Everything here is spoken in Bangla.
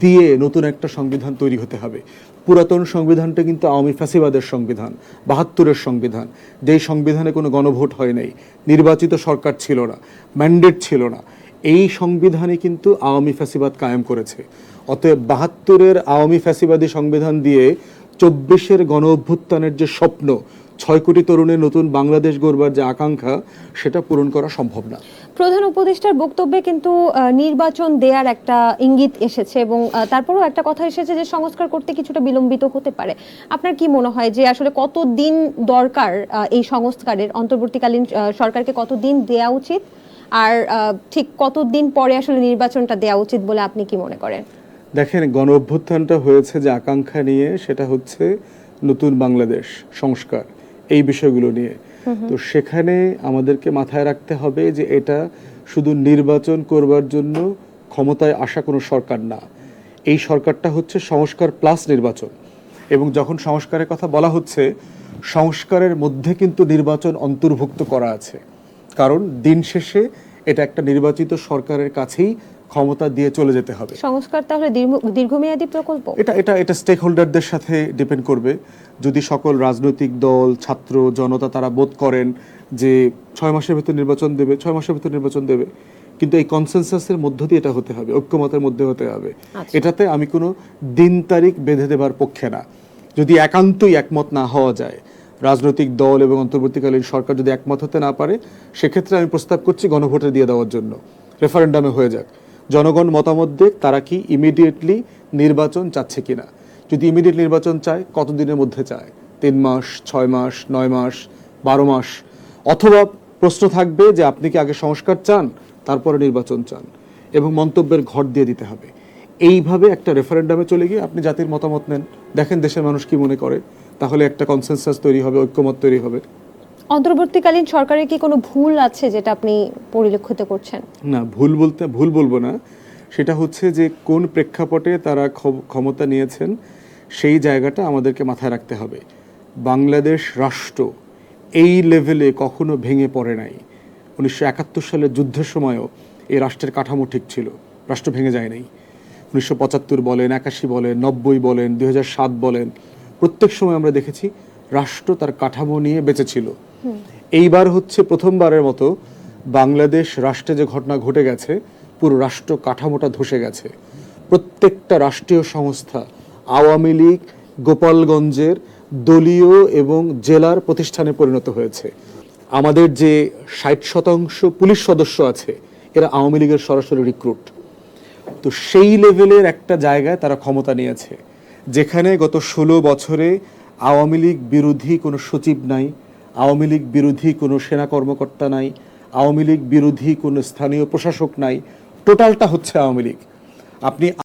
দিয়ে নতুন একটা সংবিধান তৈরি হতে হবে। পুরাতন সংবিধানটা কিন্তু আওয়ামী ফ্যাসিবাদের সংবিধান, ৭২-এর সংবিধান, যেই সংবিধানে কোনো গণভোট হয় নাই, নির্বাচিত সরকার ছিল না, ম্যান্ডেট ছিল না। এই সংবিধানে কিন্তু আওয়ামী ফ্যাসিবাদ কায়েম করেছে। অতএব ৭২-এর আওয়ামী ফ্যাসিবাদী সংবিধান দিয়ে ২৪-এর গণ অভ্যুত্থানের যে স্বপ্ন, ৬ কোটি তরুণের নতুন বাংলাদেশ গড়বার যে আকাঙ্ক্ষা, সেটা পূরণ করা সম্ভব না। প্রধান উপদেষ্টার বক্তব্যে কিন্তু নির্বাচন দেয়ার একটা ইঙ্গিত এসেছে এবং তারপরেও একটা কথা এসেছে যে সংস্কার করতে কিছুটা বিলম্বিত হতে পারে। আপনার কি মনে হয় যে আসলে কতদিন দরকার এই সংস্কারের, অন্তর্বর্তীকালীন সরকারকে কতদিন দেয়া উচিত, আর ঠিক কতদিন পরে আসলে নির্বাচনটা দেয়া উচিত বলে আপনি কি মনে করেন? দেখেন, গণ অভ্যুত্থানটা হয়েছে যে আকাঙ্ক্ষা নিয়ে, সেটা হচ্ছে নতুন বাংলাদেশ, সংস্কার, এই বিষয়গুলো নিয়ে। তো সেখানে আমাদেরকে মাথায় রাখতে হবে যে এটা শুধু নির্বাচন করবার জন্য ক্ষমতায় আসা কোনো সরকার না। এই সরকারটা হচ্ছে সংস্কার প্লাস নির্বাচন। এবং যখন সংস্কারের কথা বলা হচ্ছে, সংস্কারের মধ্যে কিন্তু নির্বাচন অন্তর্ভুক্ত করা আছে। কারণ দিন শেষে এটা একটা নির্বাচিত সরকারের কাছেই ক্ষমতা দিয়ে চলে যেতে হবে। সংস্কার তাহলে দীর্ঘমেয়াদী প্রকল্প? এটা স্টেক হোল্ডারদের সাথে ডিপেন্ড করবে। যদি সকল রাজনৈতিক দল, ছাত্র জনতা তারা বোধ করেন যে 6 মাসের ভেতর নির্বাচন দেবে, 6 মাসের ভেতর নির্বাচন দেবে। কিন্তু এই কনসেনসাসের মধ্য দিয়ে এটা হতে হবে, ঐক্যমতের মধ্যে হতে হবে। এটাতে আমি কোনো দিন তারিখ বেঁধে দেবার পক্ষে না। যদি একান্তই একমত না হওয়া যায়, রাজনৈতিক দল এবং অন্তর্বর্তীকালীন সরকার যদি একমত হতে না পারে, সেক্ষেত্রে আমি প্রস্তাব করছি গণভোটে দিয়ে দেওয়ার জন্য, রেফারেন্ডামে হয়ে যাক। জনগণ মতামত দেখ তারা কি ইমিডিয়েটলি নির্বাচন চাচ্ছে কিনা। যদি ইমিডিয়েট নির্বাচন চায়, কতদিনের মধ্যে চায়? 3 মাস, 6 মাস, 9 মাস, 12 মাস? অথবা প্রশ্ন থাকবে যে আপনি কি আগে সংস্কার চান, তারপরে নির্বাচন চান, এবং মন্তব্যের ঘর দিয়ে দিতে হবে। এইভাবে একটা রেফারেন্ডামে চলে গিয়ে আপনি জাতির মতামত নেন, দেখেন দেশের মানুষ কি মনে করে, তাহলে একটা কনসেনসাস তৈরি হবে, ঐক্যমত তৈরি হবে। অন্তর্বর্তীকালীন সরকারের কি কোনো ভুল আছে যেটা আপনি পরিলক্ষিত করছেন? না, ভুল বলবো না। সেটা হচ্ছে যে কোন প্রেক্ষাপটে তারা ক্ষমতা নিয়েছেন, সেই জায়গাটা আমাদেরকে মাথায় রাখতে হবে। বাংলাদেশ রাষ্ট্র এই লেভেলে কখনো ভেঙে পড়ে নাই। 1971 সালের যুদ্ধের সময়ও এই রাষ্ট্রের কাঠামো ঠিক ছিল, রাষ্ট্র ভেঙে যায় নাই। 1975 বলেন, 81 বলেন, 90 বলেন, 2007 বলেন, প্রত্যেক সময় আমরা দেখেছি রাষ্ট্র তার কাঠামো নিয়ে বেঁচে ছিল। এইবার হচ্ছে প্রথমবারের মতো বাংলাদেশ রাষ্ট্রে যে ঘটনা ঘটে গেছে, পুরো রাষ্ট্র কাঠামোটা ধসে গেছে। প্রত্যেকটা রাষ্ট্রীয় সংস্থা আওয়ামী লীগ গোপালগঞ্জের দলীয় এবং জেলার প্রতিষ্ঠানে পরিণত হয়েছে। আমাদের যে 60% পুলিশ সদস্য আছে, এরা আওয়ামী লীগের সরাসরি রিক্রুট। তো সেই লেভেলের একটা জায়গায় তারা ক্ষমতা নিয়েছে, যেখানে গত 16 বছরে আওয়ামী লীগ বিরোধী কোনো সচিব নাই, আওয়ামী লীগ বিরোধী কোনো সেনা কর্মকর্তা নাই, আওয়ামী লীগ বিরোধী কোনো স্থানীয় প্রশাসক নাই। টোটালটা হচ্ছে আওয়ামী লীগ। আপনি